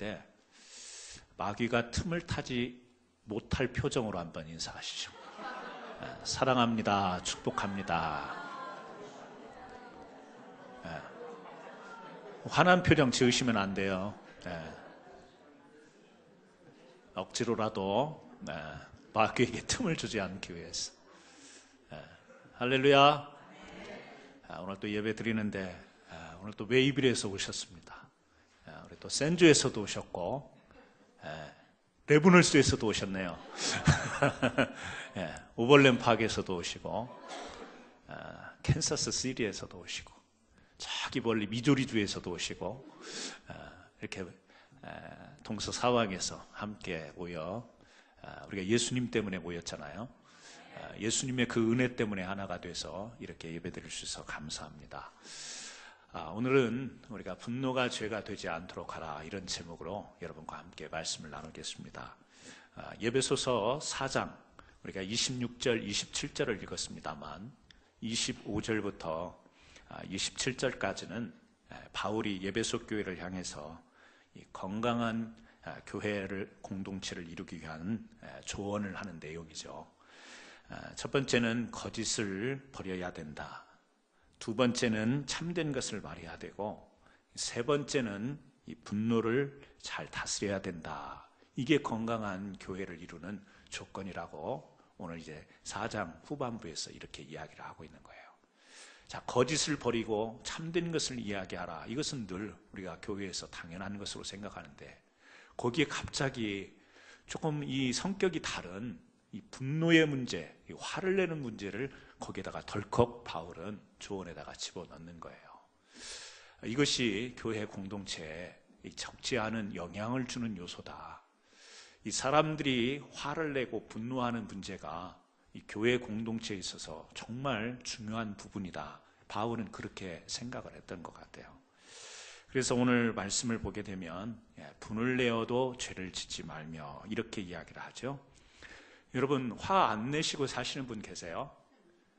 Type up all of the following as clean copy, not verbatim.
때 마귀가 틈을 타지 못할 표정으로 한번 인사하시죠. 사랑합니다. 축복합니다. 화난 표정 지으시면 안 돼요. 억지로라도 마귀에게 틈을 주지 않기 위해서. 할렐루야. 오늘 또 예배 드리는데 오늘 또 웨이빌에서 오셨습니다. 우리 또 센주에서도 오셨고 레브널스에서도 오셨네요. 오버랜 파크에서도 오시고 캔사스 시티에서도 오시고 저기 멀리 미조리주에서도 오시고 이렇게 동서사방에서 함께 모여 우리가 예수님 때문에 모였잖아요. 예수님의 그 은혜 때문에 하나가 돼서 이렇게 예배드릴 수 있어서 감사합니다. 오늘은 우리가 분노가 죄가 되지 않도록 하라, 이런 제목으로 여러분과 함께 말씀을 나누겠습니다. 예배소서 4장 우리가 26절 27절을 읽었습니다만 25절부터 27절까지는 바울이 예배소 교회를 향해서 이 건강한 교회를 공동체를 이루기 위한 조언을 하는 내용이죠. 첫 번째는 거짓을 버려야 된다. 두 번째는 참된 것을 말해야 되고, 세 번째는 이 분노를 잘 다스려야 된다. 이게 건강한 교회를 이루는 조건이라고 오늘 이제 4장 후반부에서 이렇게 이야기를 하고 있는 거예요. 자, 거짓을 버리고 참된 것을 이야기하라. 이것은 늘 우리가 교회에서 당연한 것으로 생각하는데, 거기에 갑자기 조금 이 성격이 다른 이 분노의 문제, 이 화를 내는 문제를 거기에다가 덜컥 바울은 조언에다가 집어넣는 거예요. 이것이 교회 공동체에 적지 않은 영향을 주는 요소다. 이 사람들이 화를 내고 분노하는 문제가 이 교회 공동체에 있어서 정말 중요한 부분이다. 바울은 그렇게 생각을 했던 것 같아요. 그래서 오늘 말씀을 보게 되면 분을 내어도 죄를 짓지 말며 이렇게 이야기를 하죠. 여러분, 화 안 내시고 사시는 분 계세요?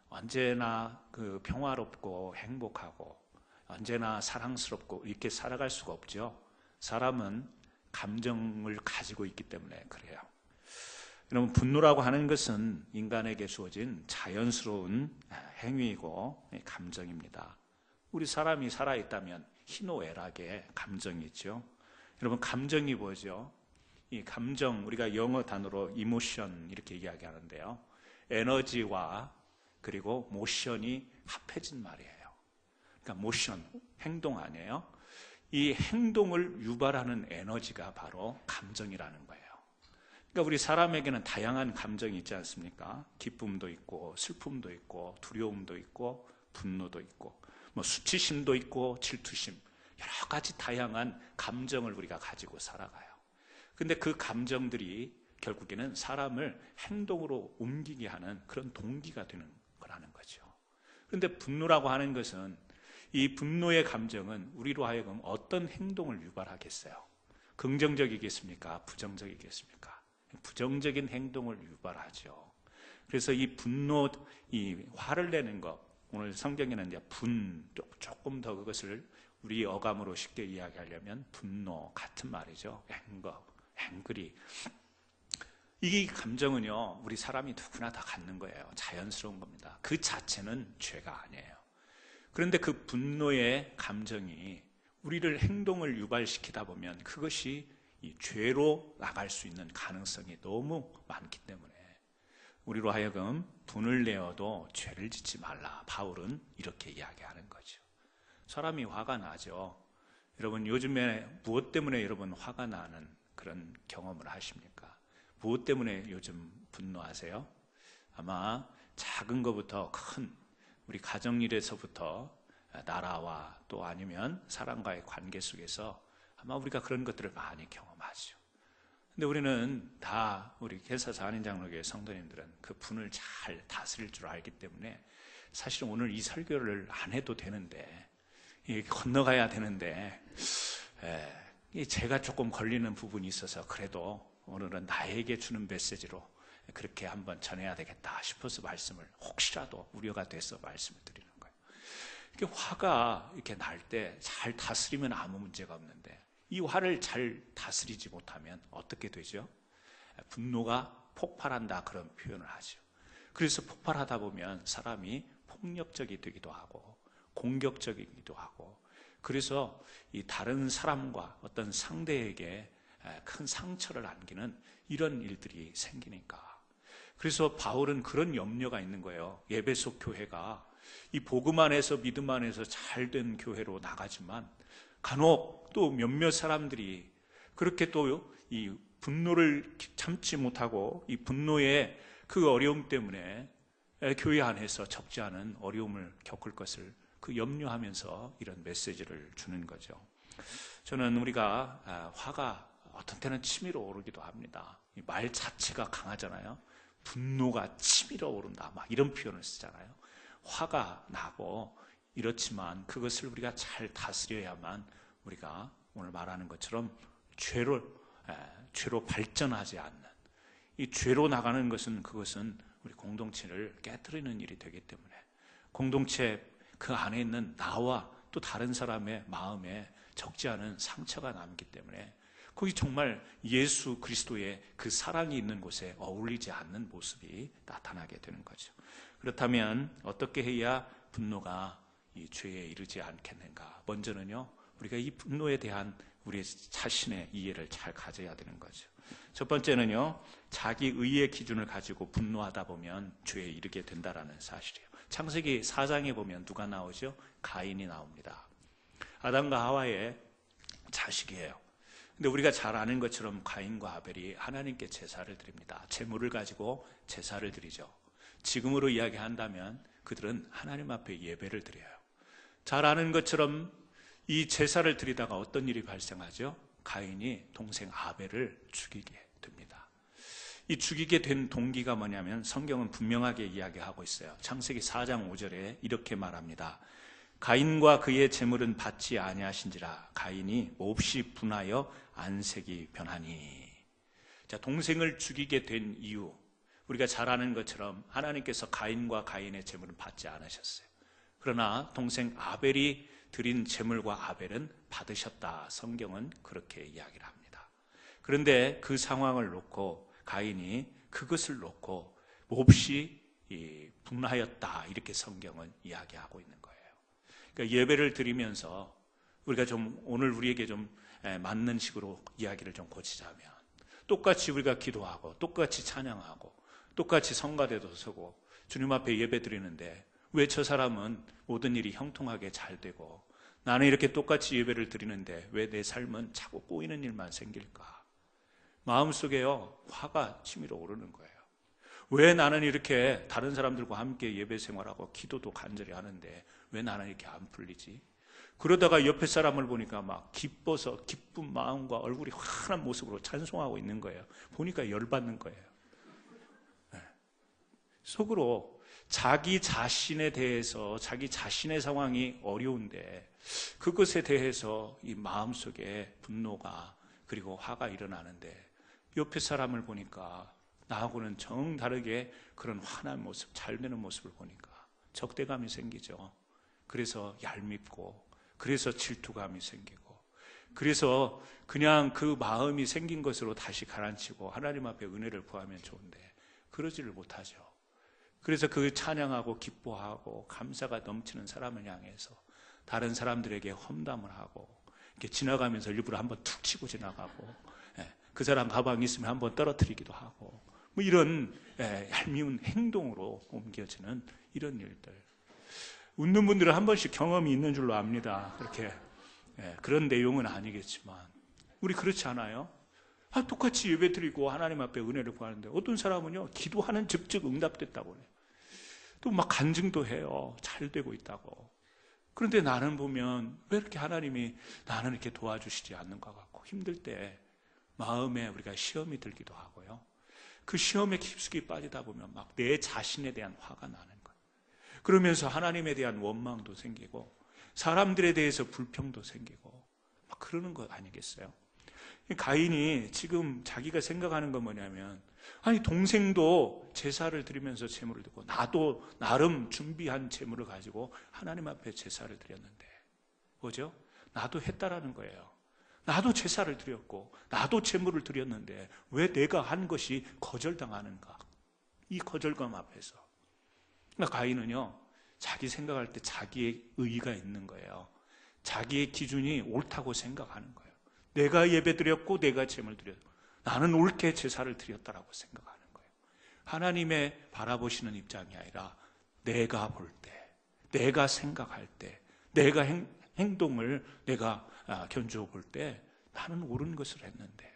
언제나 그 평화롭고 행복하고 언제나 사랑스럽고 이렇게 살아갈 수가 없죠. 사람은 감정을 가지고 있기 때문에 그래요. 여러분, 분노라고 하는 것은 인간에게 주어진 자연스러운 행위이고 감정입니다. 우리 사람이 살아있다면 희노애락의 감정이 있죠. 여러분, 감정이 뭐죠? 이 감정, 우리가 영어 단어로 이모션 이렇게 이야기하는데요. 에너지와 그리고 모션이 합해진 말이에요. 그러니까 모션, 행동 아니에요? 이 행동을 유발하는 에너지가 바로 감정이라는 거예요. 그러니까 우리 사람에게는 다양한 감정이 있지 않습니까? 기쁨도 있고 슬픔도 있고 두려움도 있고 분노도 있고 수치심도 있고 질투심, 여러 가지 다양한 감정을 우리가 가지고 살아가요. 근데 그 감정들이 결국에는 사람을 행동으로 옮기게 하는 그런 동기가 되는 거라는 거죠. 그런데 분노라고 하는 것은, 이 분노의 감정은 우리로 하여금 어떤 행동을 유발하겠어요? 긍정적이겠습니까? 부정적이겠습니까? 부정적인 행동을 유발하죠. 그래서 이 분노, 이 화를 내는 것, 오늘 성경에는 이제 조금 더 그것을 우리 어감으로 쉽게 이야기하려면 분노 같은 말이죠. 앵그리. 이 감정은요, 우리 사람이 누구나 다 갖는 거예요. 자연스러운 겁니다. 그 자체는 죄가 아니에요. 그런데 그 분노의 감정이 우리를 행동을 유발시키다 보면 그것이 이 죄로 나갈 수 있는 가능성이 너무 많기 때문에 우리로 하여금 분을 내어도 죄를 짓지 말라. 바울은 이렇게 이야기하는 거죠. 사람이 화가 나죠. 여러분, 요즘에 무엇 때문에 여러분 화가 나는 그런 경험을 하십니까? 무엇 때문에 요즘 분노하세요? 아마 작은 것부터 큰 우리 가정일에서부터 나라와 또 아니면 사람과의 관계 속에서 아마 우리가 그런 것들을 많이 경험하죠. 근데 우리는 다 우리 개사사 한인장로교회 성도님들은 그 분을 잘 다스릴 줄 알기 때문에 사실은 오늘 이 설교를 안 해도 되는데, 건너가야 되는데 제가 조금 걸리는 부분이 있어서 그래도 오늘은 나에게 주는 메시지로 그렇게 한번 전해야 되겠다 싶어서 말씀을, 혹시라도 우려가 돼서 말씀을 드리는 거예요. 이렇게 화가 이렇게 날 때 잘 다스리면 아무 문제가 없는데, 이 화를 잘 다스리지 못하면 어떻게 되죠? 분노가 폭발한다, 그런 표현을 하죠. 그래서 폭발하다 보면 사람이 폭력적이 되기도 하고 공격적이기도 하고, 그래서 이 다른 사람과 어떤 상대에게 큰 상처를 안기는 이런 일들이 생기니까. 그래서 바울은 그런 염려가 있는 거예요. 에베소 교회가 이 복음 안에서 믿음 안에서 잘된 교회로 나가지만 간혹 또 몇몇 사람들이 그렇게 또 이 분노를 참지 못하고 이 분노의 그 어려움 때문에 교회 안에서 적지 않은 어려움을 겪을 것을 그 염려하면서 이런 메시지를 주는 거죠. 저는 우리가 화가 어떤 때는 치밀어 오르기도 합니다. 이 말 자체가 강하잖아요. 분노가 치밀어 오른다, 막 이런 표현을 쓰잖아요. 화가 나고 이렇지만 그것을 우리가 잘 다스려야만 우리가 오늘 말하는 것처럼 죄로 발전하지 않는, 이 죄로 나가는 것은 그것은 우리 공동체를 깨뜨리는 일이 되기 때문에 공동체 그 안에 있는 나와 또 다른 사람의 마음에 적지 않은 상처가 남기 때문에 거기 정말 예수 그리스도의 그 사랑이 있는 곳에 어울리지 않는 모습이 나타나게 되는 거죠. 그렇다면 어떻게 해야 분노가 이 죄에 이르지 않겠는가? 먼저는요, 우리가 이 분노에 대한 우리 자신의 이해를 잘 가져야 되는 거죠. 첫 번째는요, 자기 의의 기준을 가지고 분노하다 보면 죄에 이르게 된다라는 사실이에요. 창세기 4장에 보면 누가 나오죠? 가인이 나옵니다. 아담과 하와의 자식이에요. 근데 우리가 잘 아는 것처럼 가인과 아벨이 하나님께 제사를 드립니다. 제물을 가지고 제사를 드리죠. 지금으로 이야기한다면 그들은 하나님 앞에 예배를 드려요. 잘 아는 것처럼 이 제사를 드리다가 어떤 일이 발생하죠? 가인이 동생 아벨을 죽이게 됩니다. 이 죽이게 된 동기가 뭐냐면 성경은 분명하게 이야기하고 있어요. 창세기 4장 5절에 이렇게 말합니다. 가인과 그의 제물은 받지 아니하신지라 가인이 몹시 분하여 안색이 변하니. 자, 동생을 죽이게 된 이유, 우리가 잘 아는 것처럼 하나님께서 가인과 가인의 제물은 받지 않으셨어요. 그러나 동생 아벨이 드린 제물과 아벨은 받으셨다. 성경은 그렇게 이야기를 합니다. 그런데 그 상황을 놓고 가인이 그것을 놓고 몹시 분하였다, 이렇게 성경은 이야기하고 있는 거예요. 그러니까 예배를 드리면서 우리가 좀 오늘 우리에게 좀 맞는 식으로 이야기를 좀 고치자면, 똑같이 우리가 기도하고 똑같이 찬양하고 똑같이 성가대도 서고 주님 앞에 예배 드리는데 왜 저 사람은 모든 일이 형통하게 잘 되고 나는 이렇게 똑같이 예배를 드리는데 왜 내 삶은 자꾸 꼬이는 일만 생길까? 마음속에요, 화가 치밀어 오르는 거예요. 왜 나는 이렇게 다른 사람들과 함께 예배 생활하고 기도도 간절히 하는데 왜 나는 이렇게 안 풀리지? 그러다가 옆에 사람을 보니까 막 기뻐서 기쁜 마음과 얼굴이 환한 모습으로 찬송하고 있는 거예요. 보니까 열받는 거예요. 속으로 자기 자신에 대해서, 자기 자신의 상황이 어려운데 그것에 대해서 이 마음속에 분노가 그리고 화가 일어나는데 옆에 사람을 보니까 나하고는 정다르게 그런 환한 모습, 잘 되는 모습을 보니까 적대감이 생기죠. 그래서 얄밉고, 그래서 질투감이 생기고, 그래서 그냥 그 마음이 생긴 것으로 다시 가라앉히고 하나님 앞에 은혜를 구하면 좋은데 그러지를 못하죠. 그래서 그 찬양하고 기뻐하고 감사가 넘치는 사람을 향해서 다른 사람들에게 험담을 하고 이렇게 지나가면서 일부러 한번 툭 치고 지나가고, 그 사람 가방 있으면 한번 떨어뜨리기도 하고, 뭐 이런 얄미운 행동으로 옮겨지는 이런 일들. 웃는 분들은 한 번씩 경험이 있는 줄로 압니다. 그렇게 그런 내용은 아니겠지만 우리 그렇지 않아요? 똑같이 예배 드리고 하나님 앞에 은혜를 구하는데 어떤 사람은요, 기도하는 즉즉 응답됐다고 해요. 또 막 간증도 해요. 잘 되고 있다고. 그런데 나는 보면 왜 이렇게 하나님이 나는 이렇게 도와주시지 않는 것 같고, 힘들 때 마음에 우리가 시험이 들기도 하고요. 그 시험에 깊숙이 빠지다 보면 막 내 자신에 대한 화가 나는 거예요. 그러면서 하나님에 대한 원망도 생기고 사람들에 대해서 불평도 생기고 막 그러는 것 아니겠어요? 가인이 지금 자기가 생각하는 건 뭐냐면, 아니 동생도 제사를 드리면서 제물을 드리고 나도 나름 준비한 제물을 가지고 하나님 앞에 제사를 드렸는데 뭐죠? 나도 했다라는 거예요. 나도 제사를 드렸고 나도 제물을 드렸는데 왜 내가 한 것이 거절당하는가? 이 거절감 앞에서 그러니까 가인은요, 자기 생각할 때 자기의 의의가 있는 거예요. 자기의 기준이 옳다고 생각하는 거예요. 내가 예배드렸고 내가 제물 드렸고 나는 옳게 제사를 드렸다라고 생각하는 거예요. 하나님의 바라보시는 입장이 아니라 내가 볼 때, 내가 생각할 때, 내가 행동을 내가 견주어 볼 때 나는 옳은 것을 했는데,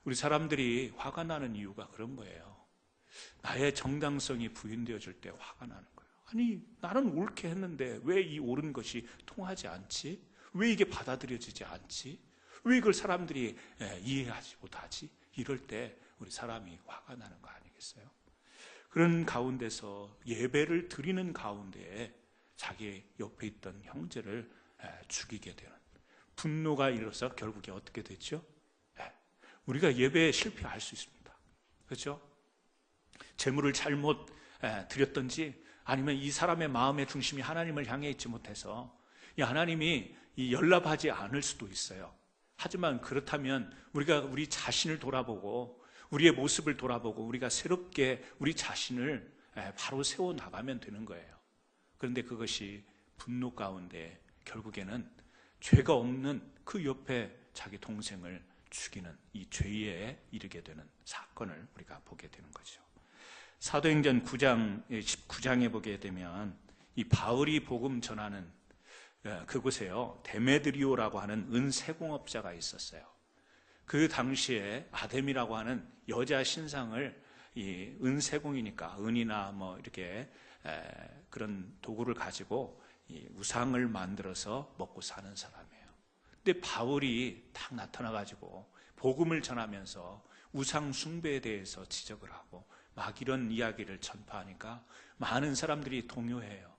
우리 사람들이 화가 나는 이유가 그런 거예요. 나의 정당성이 부인되어질 때 화가 나는 거예요. 아니, 나는 옳게 했는데 왜 이 옳은 것이 통하지 않지? 왜 이게 받아들여지지 않지? 왜 이걸 사람들이 이해하지 못하지? 이럴 때 우리 사람이 화가 나는 거 아니겠어요? 그런 가운데서 예배를 드리는 가운데에 자기 옆에 있던 형제를 죽이게 되는 분노가 일어서 결국에 어떻게 됐죠? 우리가 예배에 실패할 수 있습니다. 그렇죠? 제물을 잘못 드렸든지 아니면 이 사람의 마음의 중심이 하나님을 향해 있지 못해서 이 하나님이 연락하지 않을 수도 있어요. 하지만 그렇다면 우리가 우리 자신을 돌아보고 우리의 모습을 돌아보고 우리가 새롭게 우리 자신을 바로 세워나가면 되는 거예요. 그런데 그것이 분노 가운데 결국에는 죄가 없는 그 옆에 자기 동생을 죽이는 이 죄에 이르게 되는 사건을 우리가 보게 되는 거죠. 사도행전 9장 19장에 보게 되면 이 바울이 복음 전하는 그곳에요, 데메드리오라고 하는 은세공업자가 있었어요. 그 당시에 아데미라고 하는 여자 신상을 이 은세공이니까 은이나 뭐 이렇게 그런 도구를 가지고 이 우상을 만들어서 먹고 사는 사람이에요. 근데 바울이 딱 나타나가지고 복음을 전하면서 우상 숭배에 대해서 지적을 하고 막 이런 이야기를 전파하니까 많은 사람들이 동요해요.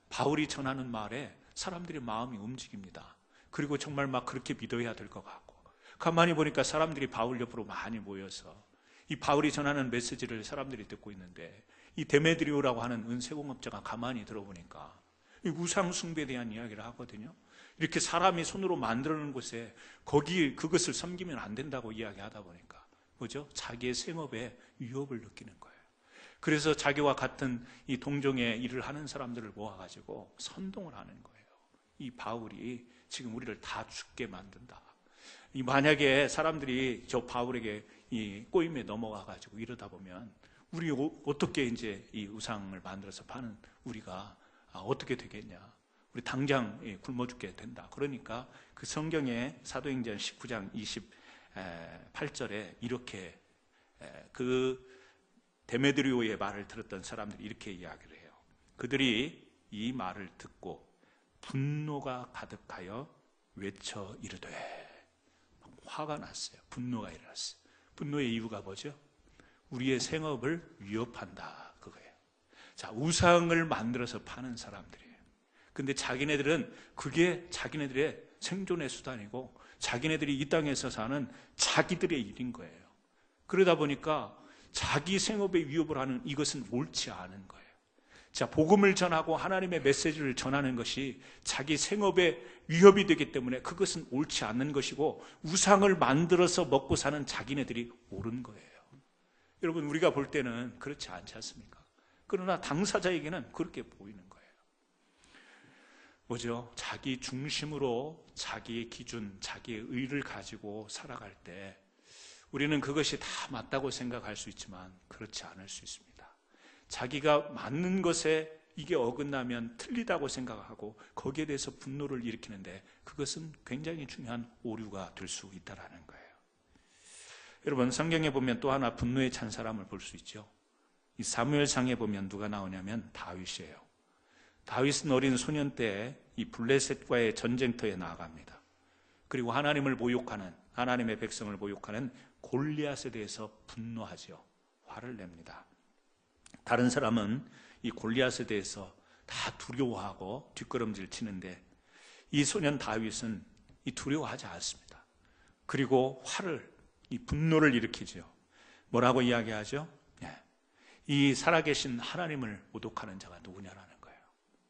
바울이 전하는 말에 사람들의 마음이 움직입니다. 그리고 정말 막 그렇게 믿어야 될 것 같고, 가만히 보니까 사람들이 바울 옆으로 많이 모여서 이 바울이 전하는 메시지를 사람들이 듣고 있는데, 이 데메드리오라고 하는 은세공업자가 가만히 들어보니까 이 우상 숭배에 대한 이야기를 하거든요. 이렇게 사람이 손으로 만들어놓은 곳에 그것을 섬기면 안 된다고 이야기하다 보니까 뭐죠? 자기의 생업에 위협을 느끼는 거예요. 그래서 자기와 같은 이 동종의 일을 하는 사람들을 모아가지고 선동을 하는 거예요. 이 바울이 지금 우리를 다 죽게 만든다. 만약에 사람들이 저 바울에게 이 꼬임에 넘어가가지고 이러다 보면 우리 어떻게 이제 이 우상을 만들어서 파는 우리가 어떻게 되겠냐? 우리 당장 굶어 죽게 된다. 그러니까 그 성경의 사도행전 19장 28절에 이렇게 그 데메드리오의 말을 들었던 사람들이 이렇게 이야기를 해요. 그들이 이 말을 듣고 분노가 가득하여 외쳐 이르되, 화가 났어요. 분노가 일어났어요. 분노의 이유가 뭐죠? 우리의 생업을 위협한다, 그거예요. 자, 우상을 만들어서 파는 사람들이에요. 근데 자기네들은 그게 자기네들의 생존의 수단이고 자기네들이 이 땅에서 사는 자기들의 일인 거예요. 그러다 보니까 자기 생업에 위협을 하는 이것은 옳지 않은 거예요. 자, 복음을 전하고 하나님의 메시지를 전하는 것이 자기 생업에 위협이 되기 때문에 그것은 옳지 않는 것이고, 우상을 만들어서 먹고 사는 자기네들이 옳은 거예요. 여러분, 우리가 볼 때는 그렇지 않지 않습니까? 그러나 당사자에게는 그렇게 보이는 거예요. 뭐죠? 자기 중심으로 자기의 기준, 자기의 의를 가지고 살아갈 때 우리는 그것이 다 맞다고 생각할 수 있지만 그렇지 않을 수 있습니다. 자기가 맞는 것에 이게 어긋나면 틀리다고 생각하고 거기에 대해서 분노를 일으키는데 그것은 굉장히 중요한 오류가 될 수 있다는 거예요. 여러분, 성경에 보면 또 하나 분노에 찬 사람을 볼 수 있죠. 이 사무엘상에 보면 누가 나오냐면 다윗이에요. 다윗은 어린 소년 때 이 블레셋과의 전쟁터에 나아갑니다. 그리고 하나님을 모욕하는, 하나님의 백성을 모욕하는 골리앗에 대해서 분노하죠. 화를 냅니다. 다른 사람은 이 골리앗에 대해서 다 두려워하고 뒷걸음질 치는데 이 소년 다윗은 이 두려워하지 않습니다. 그리고 이 분노를 일으키죠. 뭐라고 이야기하죠? 이 살아계신 하나님을 모독하는 자가 누구냐라는 거예요.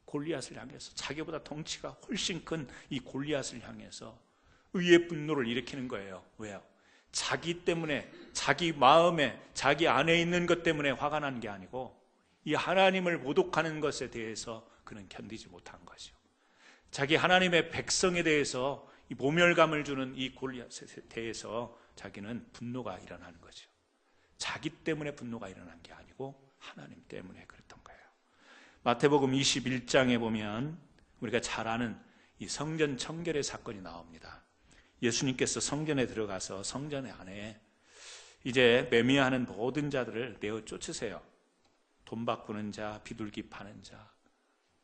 골리앗을 향해서, 자기보다 덩치가 훨씬 큰 이 골리앗을 향해서 의의 분노를 일으키는 거예요. 왜요? 자기 때문에, 자기 마음에, 자기 안에 있는 것 때문에 화가 난 게 아니고 이 하나님을 모독하는 것에 대해서 그는 견디지 못한 거죠. 자기 하나님의 백성에 대해서 이 모멸감을 주는 이 골리앗에 대해서 자기는 분노가 일어나는 거죠. 자기 때문에 분노가 일어난 게 아니고 하나님 때문에 그랬던 거예요. 마태복음 21장에 보면 우리가 잘 아는 이 성전 청결의 사건이 나옵니다. 예수님께서 성전에 들어가서 성전 안에 이제 매매하는 모든 자들을 내어 쫓으세요. 돈 바꾸는 자, 비둘기 파는 자.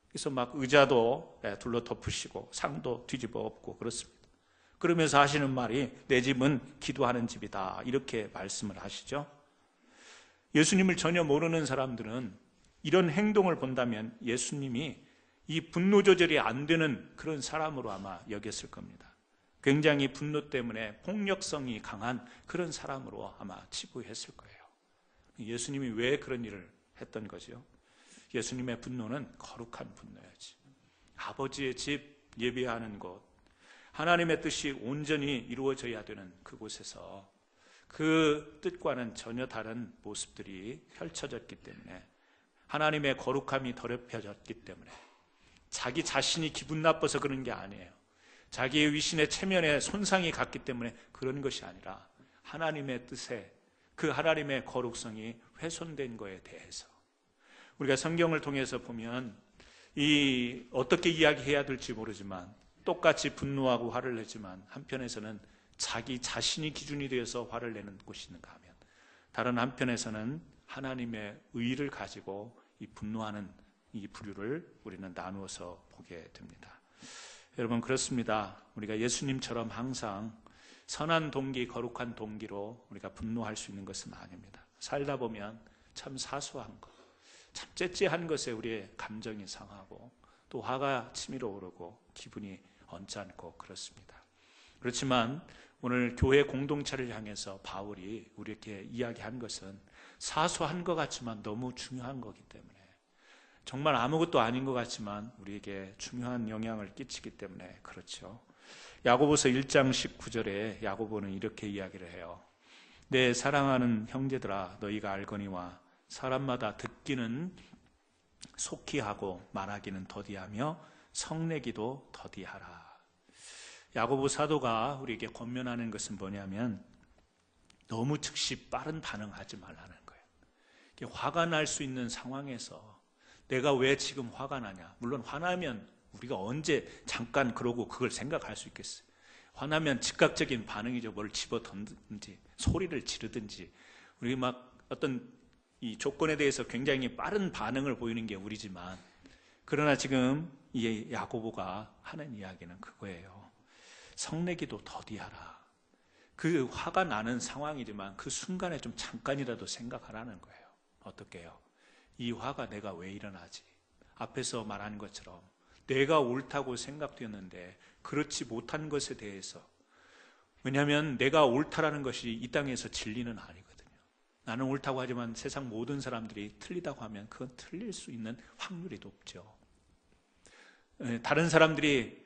그래서 막 의자도 둘러 덮으시고 상도 뒤집어 엎고 그렇습니다. 그러면서 하시는 말이 내 집은 기도하는 집이다, 이렇게 말씀을 하시죠. 예수님을 전혀 모르는 사람들은 이런 행동을 본다면 예수님이 이 분노 조절이 안 되는 그런 사람으로 아마 여겼을 겁니다. 굉장히 분노 때문에 폭력성이 강한 그런 사람으로 아마 치부했을 거예요. 예수님이 왜 그런 일을 했던 거죠? 예수님의 분노는 거룩한 분노였지. 아버지의 집 예배하는 곳, 하나님의 뜻이 온전히 이루어져야 되는 그곳에서 그 뜻과는 전혀 다른 모습들이 펼쳐졌기 때문에, 하나님의 거룩함이 더럽혀졌기 때문에, 자기 자신이 기분 나빠서 그런 게 아니에요. 자기의 위신의 체면에 손상이 갔기 때문에 그런 것이 아니라 하나님의 뜻에, 그 하나님의 거룩성이 훼손된 거에 대해서 우리가 성경을 통해서 보면 어떻게 이야기해야 될지 모르지만 똑같이 분노하고 화를 내지만 한편에서는 자기 자신이 기준이 되어서 화를 내는 곳이 있는가 하면 다른 한편에서는 하나님의 의를 가지고 이 분노하는 이 부류를 우리는 나누어서 보게 됩니다. 여러분, 그렇습니다. 우리가 예수님처럼 항상 선한 동기, 거룩한 동기로 우리가 분노할 수 있는 것은 아닙니다. 살다 보면 참 사소한 것, 참 째째한 것에 우리의 감정이 상하고 또 화가 치밀어 오르고 기분이 언짢고 그렇습니다. 그렇지만 오늘 교회 공동체를 향해서 바울이 우리에게 이야기한 것은 사소한 것 같지만 너무 중요한 거기 때문에, 정말 아무것도 아닌 것 같지만 우리에게 중요한 영향을 끼치기 때문에 그렇죠. 야고보서 1장 19절에 야고보는 이렇게 이야기를 해요. 내 사랑하는 형제들아, 너희가 알거니와 사람마다 듣기는 속히 하고 말하기는 더디하며 성내기도 더디하라. 야고보 사도가 우리에게 권면하는 것은 뭐냐면 너무 즉시 빠른 반응하지 말라는 거예요. 화가 날 수 있는 상황에서 내가 왜 지금 화가 나냐? 물론 화나면 우리가 언제 잠깐 그러고 그걸 생각할 수 있겠어요? 화나면 즉각적인 반응이죠. 뭘 집어던든지 소리를 지르든지 우리 막 어떤 이 조건에 대해서 굉장히 빠른 반응을 보이는 게 우리지만, 그러나 지금 이 야고보가 하는 이야기는 그거예요. 성내기도 더디하라. 그 화가 나는 상황이지만 그 순간에 좀 잠깐이라도 생각하라는 거예요. 어떻게 해요? 이 화가 내가 왜 일어나지? 앞에서 말한 것처럼 내가 옳다고 생각되었는데 그렇지 못한 것에 대해서, 왜냐하면 내가 옳다라는 것이 이 땅에서 진리는 아니거든요. 나는 옳다고 하지만 세상 모든 사람들이 틀리다고 하면 그건 틀릴 수 있는 확률이 높죠. 다른 사람들이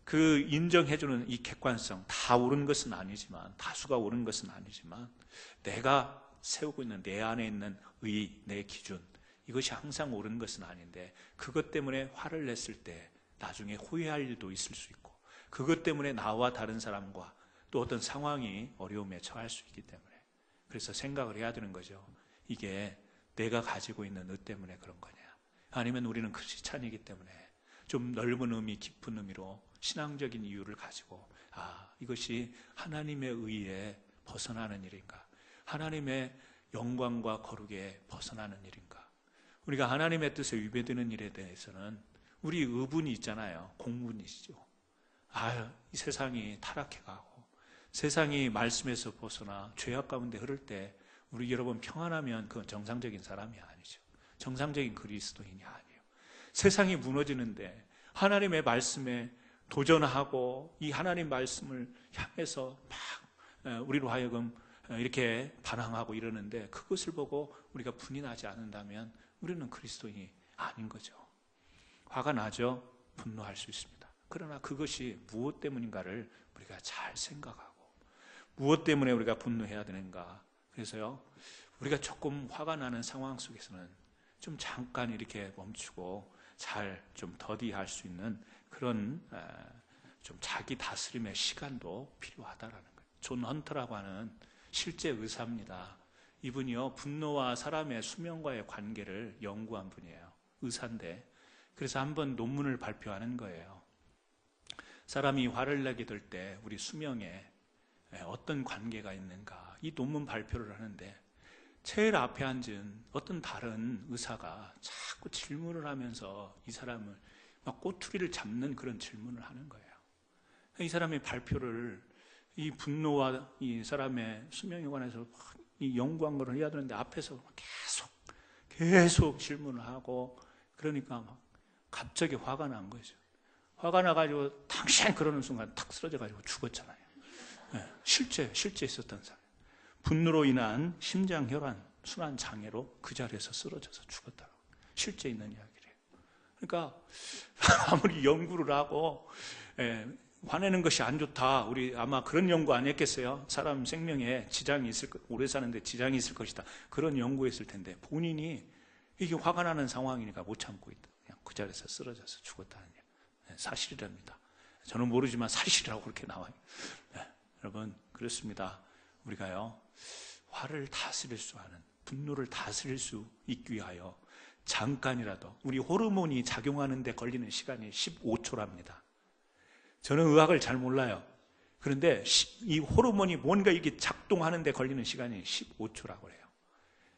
그 인정해주는 이 객관성, 다 옳은 것은 아니지만, 다수가 옳은 것은 아니지만 내가 세우고 있는 내 안에 있는 의, 내 기준, 이것이 항상 옳은 것은 아닌데 그것 때문에 화를 냈을 때 나중에 후회할 일도 있을 수 있고, 그것 때문에 나와 다른 사람과 또 어떤 상황이 어려움에 처할 수 있기 때문에, 그래서 생각을 해야 되는 거죠. 이게 내가 가지고 있는 의 때문에 그런 거냐, 아니면 우리는 크리스찬이기 때문에 좀 넓은 의미, 깊은 의미로 신앙적인 이유를 가지고 이것이 하나님의 의에 벗어나는 일인가, 하나님의 영광과 거룩에 벗어나는 일인가, 우리가 하나님의 뜻에 위배되는 일에 대해서는 우리 의분이 있잖아요. 공분이시죠. 이 세상이 타락해가고 세상이 말씀에서 벗어나 죄악 가운데 흐를 때 우리 여러분 평안하면 그건 정상적인 사람이 아니죠. 정상적인 그리스도인이 아니에요. 세상이 무너지는데 하나님의 말씀에 도전하고 이 하나님 말씀을 향해서 막 우리로 하여금 이렇게 반항하고 이러는데, 그것을 보고 우리가 분이 나지 않는다면 우리는 그리스도인이 아닌 거죠. 화가 나죠. 분노할 수 있습니다. 그러나 그것이 무엇 때문인가를 우리가 잘 생각하고 무엇 때문에 우리가 분노해야 되는가. 그래서요, 우리가 조금 화가 나는 상황 속에서는 좀 잠깐 이렇게 멈추고 잘 좀 더디할 수 있는 그런 좀 자기 다스림의 시간도 필요하다라는 거예요. 존 헌터라고 하는 실제 의사입니다. 이분이요, 분노와 사람의 수명과의 관계를 연구한 분이에요. 의사인데, 그래서 한번 논문을 발표하는 거예요. 사람이 화를 내게 될 때 우리 수명에 어떤 관계가 있는가, 이 논문 발표를 하는데 제일 앞에 앉은 어떤 다른 의사가 자꾸 질문을 하면서 이 사람을 막 꼬투리를 잡는 그런 질문을 하는 거예요. 이 사람의 발표를, 이 분노와 이 사람의 수명에 관해서 이 연구한 걸 해야 되는데 앞에서 계속 질문을 하고, 그러니까 막 갑자기 화가 난 거죠. 화가 나가지고 당신 그러는 순간 탁 쓰러져가지고 죽었잖아요. 실제 있었던 사람. 분노로 인한 심장혈관 순환 장애로 그 자리에서 쓰러져서 죽었다고. 실제 있는 이야기래요. 그러니까 아무리 연구를 하고 화내는 것이 안 좋다, 우리 아마 그런 연구 안 했겠어요? 사람 생명에 지장이 있을 것, 오래 사는데 지장이 있을 것이다, 그런 연구했을 텐데 본인이 이게 화가 나는 상황이니까 못 참고 있다, 그냥 그 자리에서 쓰러져서 죽었다는 사실이랍니다. 저는 모르지만 사실이라고 그렇게 나와요. 여러분, 그렇습니다. 우리가요, 화를 다스릴 수 하는, 분노를 다스릴 수 있기 위하여 잠깐이라도, 우리 호르몬이 작용하는 데 걸리는 시간이 15초랍니다. 저는 의학을 잘 몰라요. 그런데 이 호르몬이 뭔가 이게 작동하는 데 걸리는 시간이 15초라고 해요.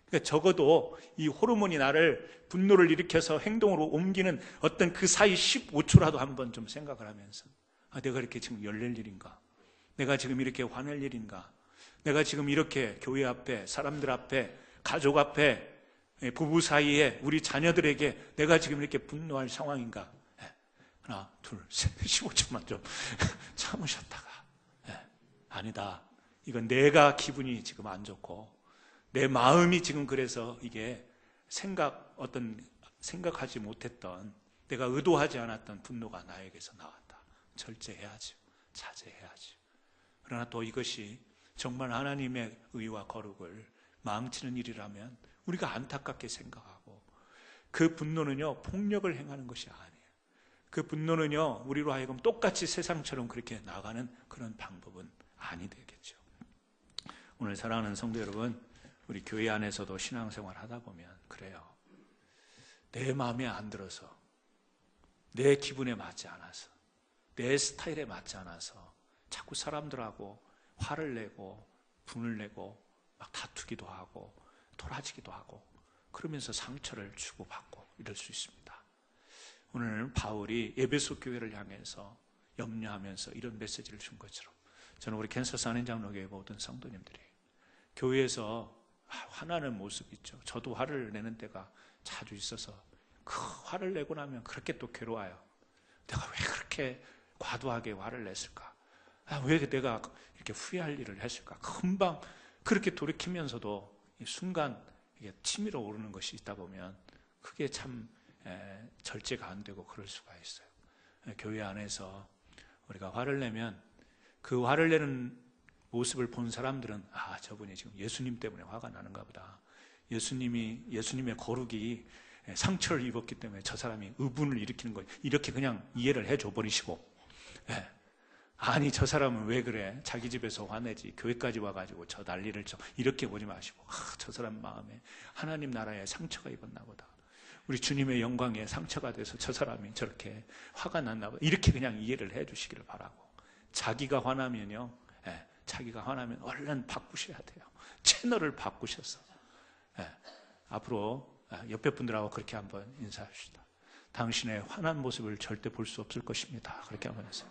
그러니까 적어도 이 호르몬이 나를 분노를 일으켜서 행동으로 옮기는 어떤 그 사이 15초라도 한번 좀 생각을 하면서, 내가 이렇게 지금 열낼 일인가? 내가 지금 이렇게 화낼 일인가? 내가 지금 이렇게 교회 앞에, 사람들 앞에, 가족 앞에, 부부 사이에, 우리 자녀들에게 내가 지금 이렇게 분노할 상황인가? 하나, 둘, 셋, 15초만 좀 참으셨다가, 아니다, 이건 내가 기분이 지금 안 좋고 내 마음이 지금 그래서 이게 생각하지 못했던, 내가 의도하지 않았던 분노가 나에게서 나왔다. 절제해야죠. 자제해야죠. 그러나 또 이것이 정말 하나님의 의와 거룩을 망치는 일이라면 우리가 안타깝게 생각하고, 그 분노는요, 폭력을 행하는 것이 아니에요. 그 분노는요, 우리로 하여금 똑같이 세상처럼 그렇게 나가는 그런 방법은 아니 되겠죠. 오늘 사랑하는 성도 여러분, 우리 교회 안에서도 신앙생활 하다 보면 그래요. 내 마음에 안 들어서, 내 기분에 맞지 않아서, 내 스타일에 맞지 않아서 자꾸 사람들하고 화를 내고 분을 내고 막 다투기도 하고 토라지기도 하고, 그러면서 상처를 주고받고 이럴 수 있습니다. 오늘 바울이 에베소 교회를 향해서 염려하면서 이런 메시지를 준 것처럼, 저는 우리 캔서스 안현장로교회 모든 성도님들이 교회에서 화나는 모습 있죠. 저도 화를 내는 때가 자주 있어서 그 화를 내고 나면 그렇게 또 괴로워요. 내가 왜 그렇게 과도하게 화를 냈을까? 왜 내가 이렇게 후회할 일을 했을까? 금방 그렇게 돌이키면서도 이 순간 이게 치밀어 오르는 것이 있다 보면 그게 참 절제가 안 되고 그럴 수가 있어요. 교회 안에서 우리가 화를 내면 그 화를 내는 모습을 본 사람들은, 저분이 지금 예수님 때문에 화가 나는가 보다. 예수님의 거룩이 상처를 입었기 때문에 저 사람이 의분을 일으키는 거예요. 이렇게 그냥 이해를 해줘 버리시고, 아니 저 사람은 왜 그래? 자기 집에서 화내지 교회까지 와가지고 저 난리를 쳐, 이렇게 보지 마시고, 저 사람 마음에 하나님 나라에 상처가 입었나 보다. 우리 주님의 영광에 상처가 돼서 저 사람이 저렇게 화가 났나 보다. 이렇게 그냥 이해를 해 주시기를 바라고, 자기가 화나면 얼른 바꾸셔야 돼요. 채널을 바꾸셔서. 앞으로 옆에 분들하고 그렇게 한번 인사합시다. 당신의 화난 모습을 절대 볼 수 없을 것입니다. 그렇게 한번 해서.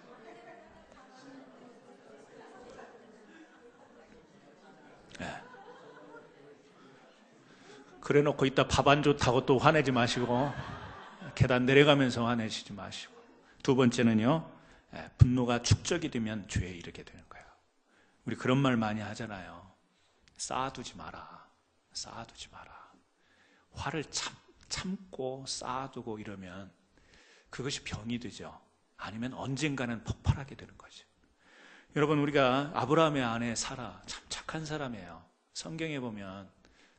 그래 놓고 이따 밥 안 좋다고 또 화내지 마시고, 계단 내려가면서 화내시지 마시고. 두 번째는요, 분노가 축적이 되면 죄에 이르게 되는 거예요. 우리 그런 말 많이 하잖아요. 쌓아두지 마라. 쌓아두지 마라. 화를 참고 쌓아두고 이러면 그것이 병이 되죠. 아니면 언젠가는 폭발하게 되는 거죠. 여러분, 우리가 아브라함의 아내 사라 참 착한 사람이에요. 성경에 보면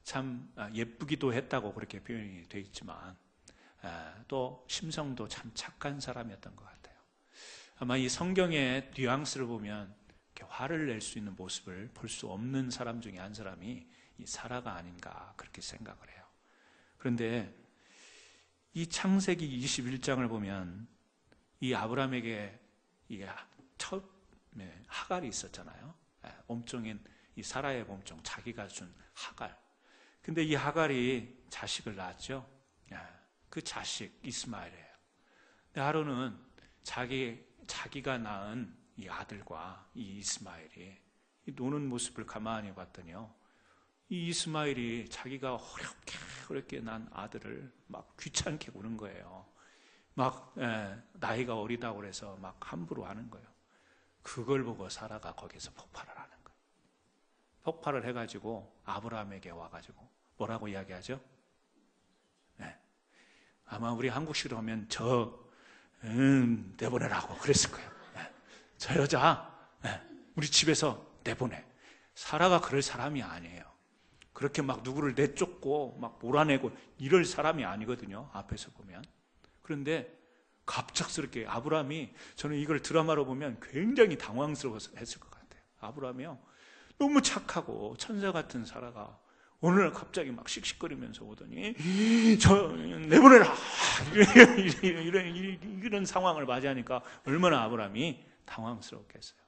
참 예쁘기도 했다고 그렇게 표현이 되어 있지만 또 심성도 참 착한 사람이었던 것 같아요. 아마 이 성경의 뉘앙스를 보면 이렇게 화를 낼 수 있는 모습을 볼 수 없는 사람 중에 한 사람이 이 사라가 아닌가 그렇게 생각을 해요. 그런데 이 창세기 21장을 보면 이 아브라함에게 이 처음에 하갈이 있었잖아요. 몸종인 이 사라의 몸종, 자기가 준 하갈. 근데 이 하갈이 자식을 낳았죠. 그 자식 이스마엘이에요. 근데 하루는 자기가 낳은 이 아들과 이 이스마엘이 노는 모습을 가만히 봤더니요, 이 이스마엘이 자기가 어렵게 난 아들을 막 귀찮게 구는 거예요. 막 나이가 어리다고 그래서 막 함부로 하는 거예요. 그걸 보고 사라가 거기서 폭발을 하는 거예요. 폭발을 해가지고 아브라함에게 와가지고 뭐라고 이야기하죠? 아마 우리 한국식으로 하면 내보내라고 그랬을 거예요. 저 여자 우리 집에서 내보내. 사라가 그럴 사람이 아니에요. 그렇게 막 누구를 내쫓고 막 몰아내고 이럴 사람이 아니거든요, 앞에서 보면. 그런데 갑작스럽게 아브라함이, 저는 이걸 드라마로 보면 굉장히 당황스러웠을 것 같아요. 아브라함이요, 너무 착하고 천사 같은 사라가 어느 날 갑자기 막 씩씩거리면서 오더니 저 내보내라 이런 상황을 맞이하니까 얼마나 아브라함이 당황스럽겠어요.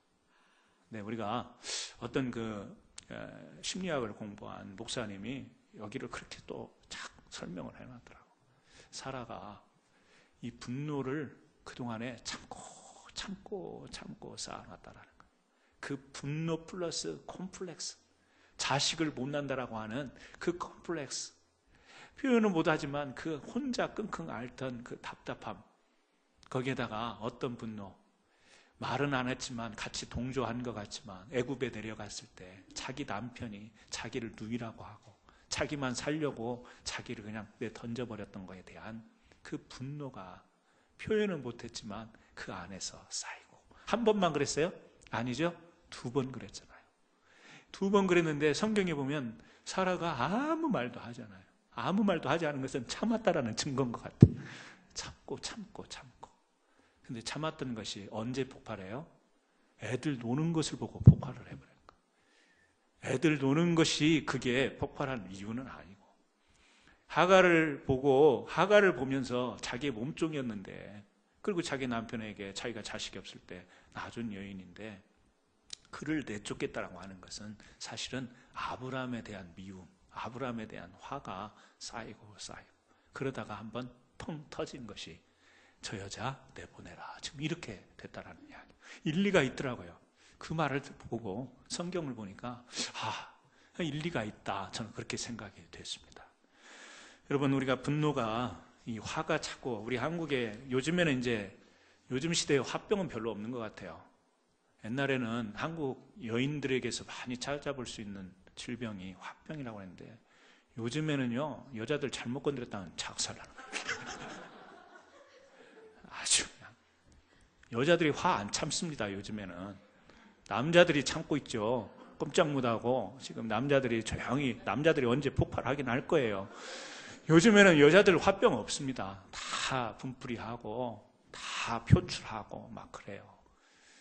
네, 우리가 어떤 심리학을 공부한 목사님이 여기를 그렇게 또 착 설명을 해놨더라고. 사라가 이 분노를 그동안에 참고 쌓아놨다라는 거예요. 그 분노 플러스 콤플렉스, 자식을 못 낳는다라고 하는 그 콤플렉스, 표현은 못하지만 그 혼자 끙끙 앓던 그 답답함, 거기에다가 어떤 분노, 말은 안 했지만 같이 동조한 것 같지만 애굽에 내려갔을 때 자기 남편이 자기를 누이라고 하고 자기만 살려고 자기를 그냥 던져버렸던 것에 대한 그 분노가 표현은 못했지만 그 안에서 쌓이고. 한 번만 그랬어요? 아니죠? 2번 그랬잖아요. 2번 그랬는데 성경에 보면 사라가 아무 말도 하잖아요. 아무 말도 하지 않은 것은 참았다라는 증거인 것 같아요. 참고 근데 참았던 것이 언제 폭발해요? 애들 노는 것을 보고 폭발을 해버리는 거예요. 애들 노는 것이 그게 폭발한 이유는 아니고, 하갈을 보면서 자기의 몸종이었는데, 그리고 자기 남편에게 자기가 자식이 없을 때 낳아준 여인인데 그를 내쫓겠다라고 하는 것은 사실은 아브라함에 대한 미움, 아브라함에 대한 화가 쌓이고 그러다가 한번 통 터진 것이 저 여자 내보내라, 지금 이렇게 됐다라는 이야기. 일리가 있더라고요. 그 말을 보고 성경을 보니까 일리가 있다, 저는 그렇게 생각이 됐습니다. 여러분, 우리가 분노가, 이 화가 자꾸 우리 한국에 요즘에는 이제 요즘 시대에 화병은 별로 없는 것 같아요. 옛날에는 한국 여인들에게서 많이 찾아볼 수 있는 질병이 화병이라고 했는데 요즘에는요, 여자들 잘못 건드렸다면 작살나는 거예요. 아주 그냥 여자들이 화 안 참습니다. 요즘에는 남자들이 참고 있죠. 꼼짝 못하고 지금 남자들이 조용히, 남자들이 언제 폭발하긴 할 거예요. 요즘에는 여자들 화병 없습니다. 다 분풀이하고 다 표출하고 막 그래요.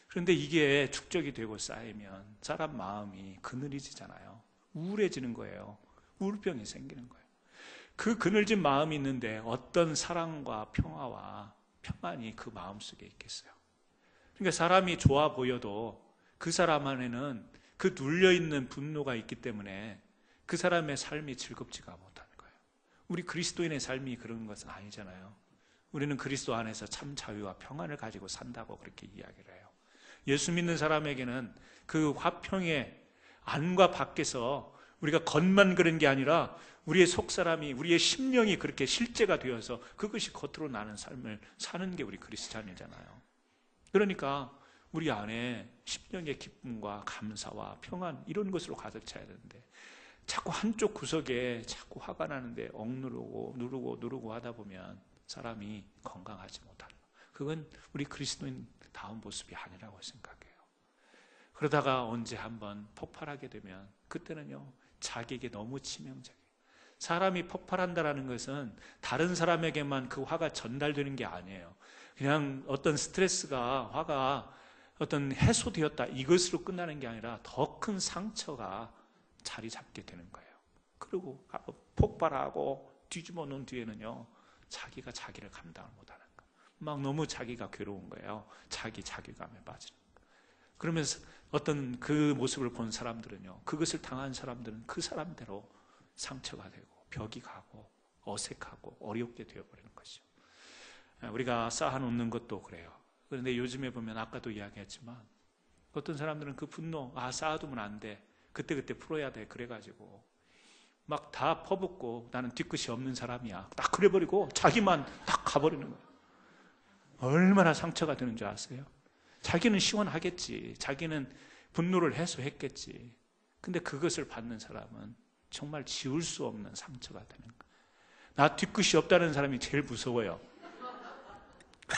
그런데 이게 축적이 되고 쌓이면 사람 마음이 그늘이지잖아요. 우울해지는 거예요. 우울병이 생기는 거예요. 그 그늘진 마음이 있는데 어떤 사랑과 평화와 평안이 그 마음속에 있겠어요. 그러니까 사람이 좋아 보여도 그 사람 안에는 그 눌려있는 분노가 있기 때문에 그 사람의 삶이 즐겁지가 못하는 거예요. 우리 그리스도인의 삶이 그런 것은 아니잖아요. 우리는 그리스도 안에서 참 자유와 평안을 가지고 산다고 그렇게 이야기를 해요. 예수 믿는 사람에게는 그 화평의 안과 밖에서 우리가 겉만 그런 게 아니라 우리의 속사람이, 우리의 심령이 그렇게 실제가 되어서 그것이 겉으로 나는 삶을 사는 게 우리 그리스찬이잖아요. 그러니까 우리 안에 심령의 기쁨과 감사와 평안, 이런 것으로 가득 차야 되는데 자꾸 한쪽 구석에 자꾸 화가 나는데 억누르고 누르고 하다 보면 사람이 건강하지 못하는, 그건 우리 그리스도인 다운 모습이 아니라고 생각해요. 그러다가 언제 한번 폭발하게 되면 그때는요, 자기에게 너무 치명적이에요. 사람이 폭발한다는 것은 다른 사람에게만 그 화가 전달되는 게 아니에요. 그냥 어떤 스트레스가, 화가 어떤 해소되었다, 이것으로 끝나는 게 아니라 더 큰 상처가 자리 잡게 되는 거예요. 그리고 폭발하고 뒤집어 놓은 뒤에는요, 자기가 자기를 감당을 못하는 거예요. 막 너무 자기가 괴로운 거예요. 자기감에 빠지는 거예요. 그러면서 어떤 그 모습을 본 사람들은요, 그것을 당한 사람들은 그 사람대로 상처가 되고 벽이 가고 어색하고 어렵게 되어버리는 것이죠. 우리가 쌓아놓는 것도 그래요. 그런데 요즘에 보면 아까도 이야기했지만 어떤 사람들은 그 분노, 쌓아두면 안 돼, 그때그때 풀어야 돼, 그래가지고 막 다 퍼붓고 나는 뒤끝이 없는 사람이야, 딱 그래버리고 자기만 딱 가버리는 거예요. 얼마나 상처가 되는 줄 아세요? 자기는 시원하겠지, 자기는 분노를 해소했겠지. 근데 그것을 받는 사람은 정말 지울 수 없는 상처가 되는 거예요. 나 뒤끝이 없다는 사람이 제일 무서워요.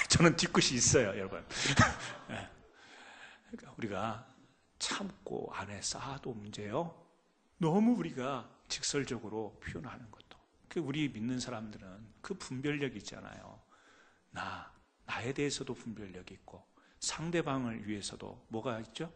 저는 뒤끝이 있어요, 여러분. 그러니까 우리가 참고 안에 쌓아도 문제요, 너무 우리가 직설적으로 표현하는 것도. 우리 믿는 사람들은 그 분별력이 있잖아요. 나에 대해서도 분별력이 있고 상대방을 위해서도 뭐가 있죠?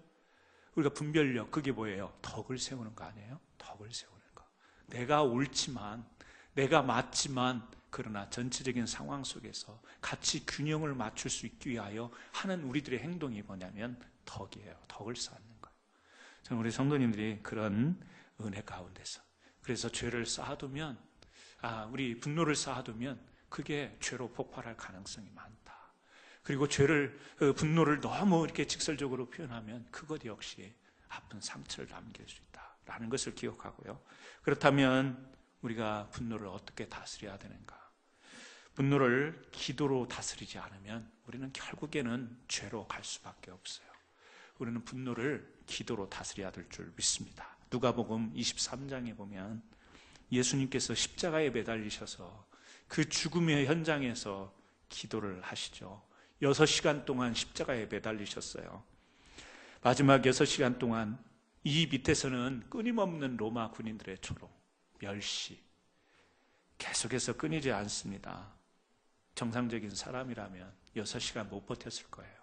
우리가 분별력, 그게 뭐예요? 덕을 세우는 거 아니에요? 덕을 세우는 거. 내가 옳지만, 내가 맞지만, 그러나 전체적인 상황 속에서 같이 균형을 맞출 수 있기 위하여 하는 우리들의 행동이 뭐냐면 덕이에요. 덕을 쌓는 거예요. 저는 우리 성도님들이 그런 은혜 가운데서, 그래서 죄를 쌓아두면, 우리 분노를 쌓아두면 그게 죄로 폭발할 가능성이 많다. 그리고 분노를 너무 이렇게 직설적으로 표현하면 그것 역시 아픈 상처를 남길 수 있다라는 것을 기억하고요. 그렇다면 우리가 분노를 어떻게 다스려야 되는가? 분노를 기도로 다스리지 않으면 우리는 결국에는 죄로 갈 수밖에 없어요. 우리는 분노를 기도로 다스려야 될 줄 믿습니다. 누가복음 23장에 보면 예수님께서 십자가에 매달리셔서 그 죽음의 현장에서 기도를 하시죠. 6시간 동안 십자가에 매달리셨어요. 마지막 6시간 동안 이 밑에서는 끊임없는 로마 군인들의 조롱, 멸시 계속해서 끊이지 않습니다. 정상적인 사람이라면 6시간 못 버텼을 거예요.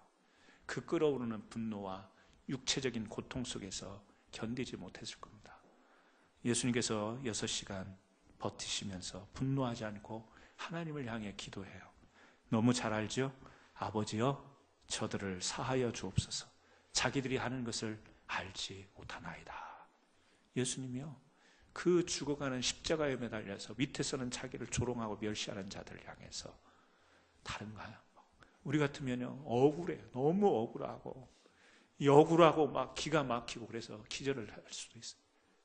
그 끓어오르는 분노와 육체적인 고통 속에서 견디지 못했을 겁니다. 예수님께서 6시간 버티시면서 분노하지 않고 하나님을 향해 기도해요. 너무 잘 알죠? 아버지여, 저들을 사하여 주옵소서. 자기들이 하는 것을 알지 못하나이다. 예수님이요, 그 죽어가는 십자가에 매달려서 밑에서는 자기를 조롱하고 멸시하는 자들을 향해서 다른 거예요. 우리 같으면요, 억울해요. 너무 억울하고 막 기가 막히고 그래서 기절을 할 수도 있어요.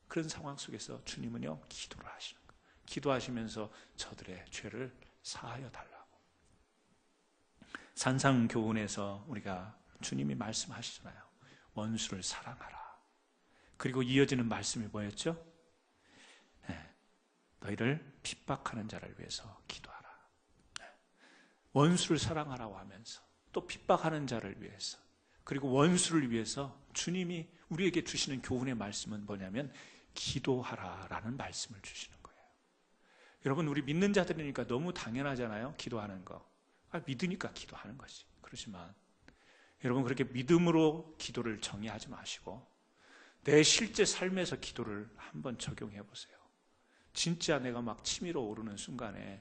그런 상황 속에서 주님은요, 기도를 하시는 거예요. 기도하시면서 저들의 죄를 사하여 달라고. 산상교훈에서 우리가 주님이 말씀하시잖아요. 원수를 사랑하라. 그리고 이어지는 말씀이 뭐였죠? 너희를 핍박하는 자를 위해서 기도하라. 원수를 사랑하라고 하면서 또 핍박하는 자를 위해서, 그리고 원수를 위해서 주님이 우리에게 주시는 교훈의 말씀은 뭐냐면 기도하라라는 말씀을 주시는 거예요. 여러분, 우리 믿는 자들이니까 너무 당연하잖아요, 기도하는 거. 믿으니까 기도하는 거지. 그렇지만 여러분, 그렇게 믿음으로 기도를 정의하지 마시고 내 실제 삶에서 기도를 한번 적용해 보세요. 진짜 내가 막 치밀어 오르는 순간에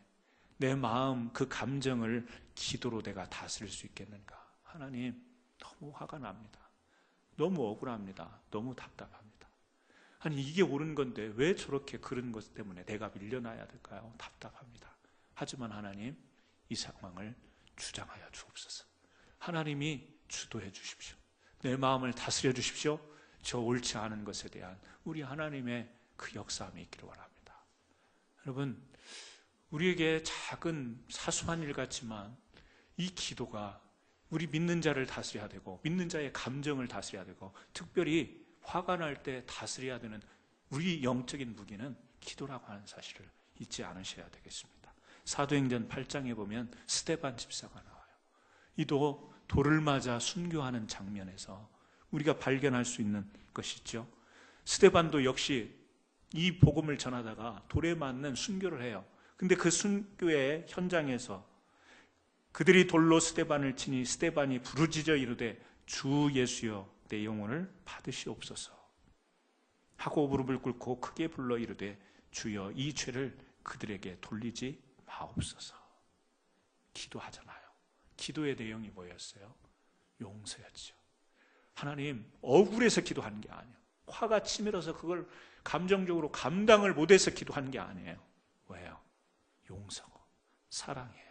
내 마음, 그 감정을 기도로 내가 다스릴 수 있겠는가? 하나님, 너무 화가 납니다. 너무 억울합니다. 너무 답답합니다. 아니, 이게 옳은 건데 왜 저렇게 그런 것 때문에 내가 밀려나야 될까요? 답답합니다. 하지만 하나님, 이 상황을 주장하여 주옵소서. 하나님이 주도해 주십시오. 내 마음을 다스려 주십시오. 저 옳지 않은 것에 대한 우리 하나님의 그 역사함이 있기를 원합니다. 여러분, 우리에게 작은 사소한 일 같지만 이 기도가 우리 믿는 자를 다스려야 되고, 믿는 자의 감정을 다스려야 되고, 특별히 화가 날 때 다스려야 되는 우리 영적인 무기는 기도라고 하는 사실을 잊지 않으셔야 되겠습니다. 사도행전 8장에 보면 스데반 집사가 나와요. 이도 돌을 맞아 순교하는 장면에서 우리가 발견할 수 있는 것이죠. 스데반도 역시 이 복음을 전하다가 돌에 맞는 순교를 해요. 근데 그 순교의 현장에서 그들이 돌로 스데반을 치니 스데반이 부르짖어 이르되 주 예수여 내 영혼을 받으시옵소서 하고 무릎을 꿇고 크게 불러 이르되 주여 이 죄를 그들에게 돌리지 마옵소서. 기도하잖아요. 기도의 내용이 뭐였어요? 용서였죠. 하나님, 억울해서 기도하는 게 아니에요. 화가 치밀어서 그걸 감정적으로 감당을 못해서 기도하는 게 아니에요. 왜요? 용서고 사랑해요.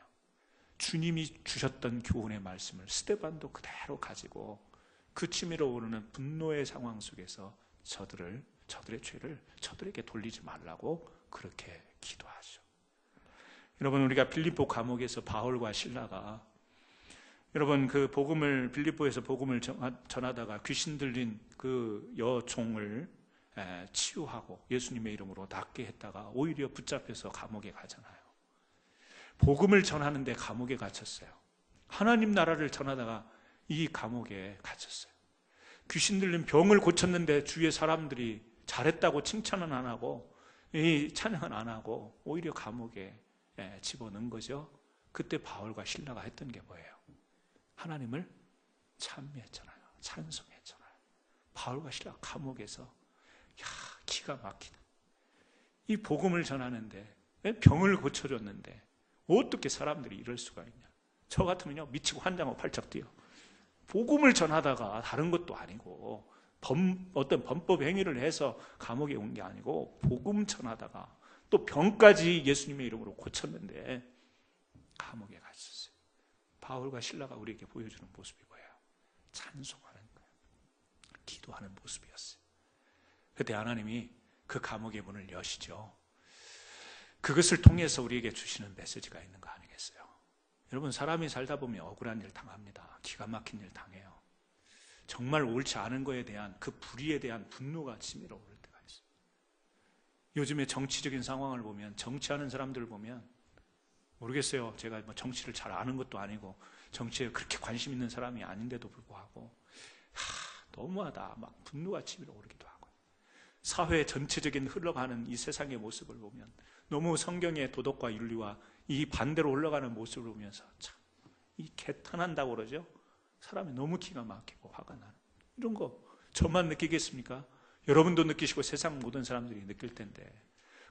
주님이 주셨던 교훈의 말씀을 스데반도 그대로 가지고 그 치밀어 오르는 분노의 상황 속에서 저들의 죄를 저들에게 돌리지 말라고 그렇게 기도하죠. 여러분, 우리가 빌립보 감옥에서 바울과 실라가 여러분 그 복음을 빌립보에서 복음을 전하다가 귀신 들린 그 여종을 치유하고 예수님의 이름으로 낫게 했다가 오히려 붙잡혀서 감옥에 가잖아요. 복음을 전하는데 감옥에 갇혔어요. 하나님 나라를 전하다가 이 감옥에 갇혔어요. 귀신 들린 병을 고쳤는데 주위의 사람들이 잘했다고 칭찬은 안 하고 찬양은 안 하고 오히려 감옥에 집어넣은 거죠. 그때 바울과 실라가 했던 게 뭐예요? 하나님을 찬미했잖아요. 찬송했잖아요. 바울과 실라가 감옥에서 기가 막히다. 이 복음을 전하는데 병을 고쳐줬는데 어떻게 사람들이 이럴 수가 있냐. 저 같으면요 미치고 환장하고 팔짝 뛰어. 복음을 전하다가 다른 것도 아니고 어떤 범법 행위를 해서 감옥에 온 게 아니고 복음 전하다가 또 병까지 예수님의 이름으로 고쳤는데 감옥에 갇혔어요. 바울과 실라가 우리에게 보여주는 모습이 뭐예요? 찬송하는 거예요. 기도하는 모습이었어요. 그때 하나님이 그 감옥의 문을 여시죠. 그것을 통해서 우리에게 주시는 메시지가 있는 거 아니겠어요? 여러분, 사람이 살다 보면 억울한 일 당합니다. 기가 막힌 일 당해요. 정말 옳지 않은 거에 대한 그 불의에 대한 분노가 치밀어 오를 때가 있어요. 요즘에 정치적인 상황을 보면, 정치하는 사람들을 보면 모르겠어요. 제가 뭐 정치를 잘 아는 것도 아니고 정치에 그렇게 관심 있는 사람이 아닌데도 불구하고 너무하다 막 분노가 치밀어 오르기도 하고, 사회 전체적인 흘러가는 이 세상의 모습을 보면 너무 성경의 도덕과 윤리와 이 반대로 올라가는 모습을 보면서 참 이 개탄한다고 그러죠. 사람이 너무 기가 막히고 화가 나는 이런 거 저만 느끼겠습니까? 여러분도 느끼시고 세상 모든 사람들이 느낄 텐데,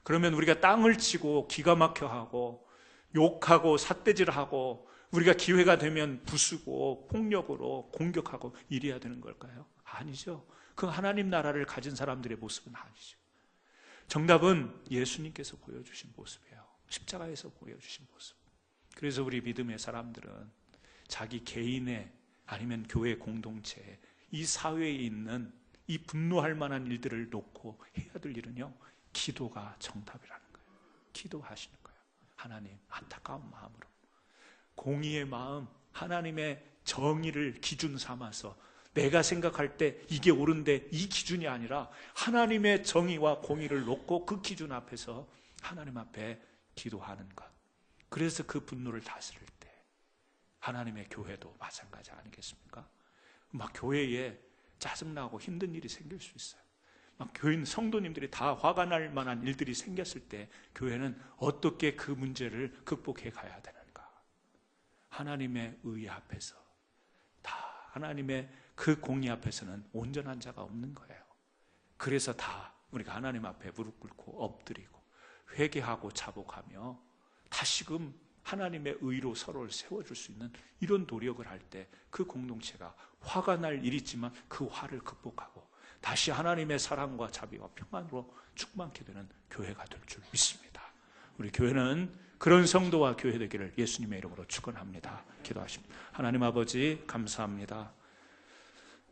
그러면 우리가 땅을 치고 기가 막혀하고 욕하고 삿대질하고 우리가 기회가 되면 부수고 폭력으로 공격하고 이래야 되는 걸까요? 아니죠. 그 하나님 나라를 가진 사람들의 모습은 아니죠. 정답은 예수님께서 보여주신 모습이에요. 십자가에서 보여주신 모습. 그래서 우리 믿음의 사람들은 자기 개인의 아니면 교회 공동체, 이 사회에 있는 이 분노할 만한 일들을 놓고 해야 될 일은요, 기도가 정답이라는 거예요. 기도하시는 거예요. 하나님, 안타까운 마음으로, 공의의 마음, 하나님의 정의를 기준 삼아서 내가 생각할 때 이게 옳은데 이 기준이 아니라 하나님의 정의와 공의를 놓고 그 기준 앞에서 하나님 앞에 기도하는 것. 그래서 그 분노를 다스릴 때 하나님의 교회도 마찬가지 아니겠습니까? 막 교회에 짜증나고 힘든 일이 생길 수 있어요. 막 교인 성도님들이 다 화가 날 만한 일들이 생겼을 때 교회는 어떻게 그 문제를 극복해 가야 되는가? 하나님의 의 앞에서, 다 하나님의 그 공의 앞에서는 온전한 자가 없는 거예요. 그래서 다 우리가 하나님 앞에 무릎 꿇고 엎드리고 회개하고 자복하며 다시금 하나님의 의로 서로를 세워줄 수 있는 이런 노력을 할 때 그 공동체가 화가 날 일이 있지만 그 화를 극복하고 다시 하나님의 사랑과 자비와 평안으로 충만케 되는 교회가 될 줄 믿습니다. 우리 교회는 그런 성도와 교회 되기를 예수님의 이름으로 축원합니다. 기도하십니다. 하나님 아버지, 감사합니다.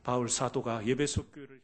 바울 사도가 예배소 교회를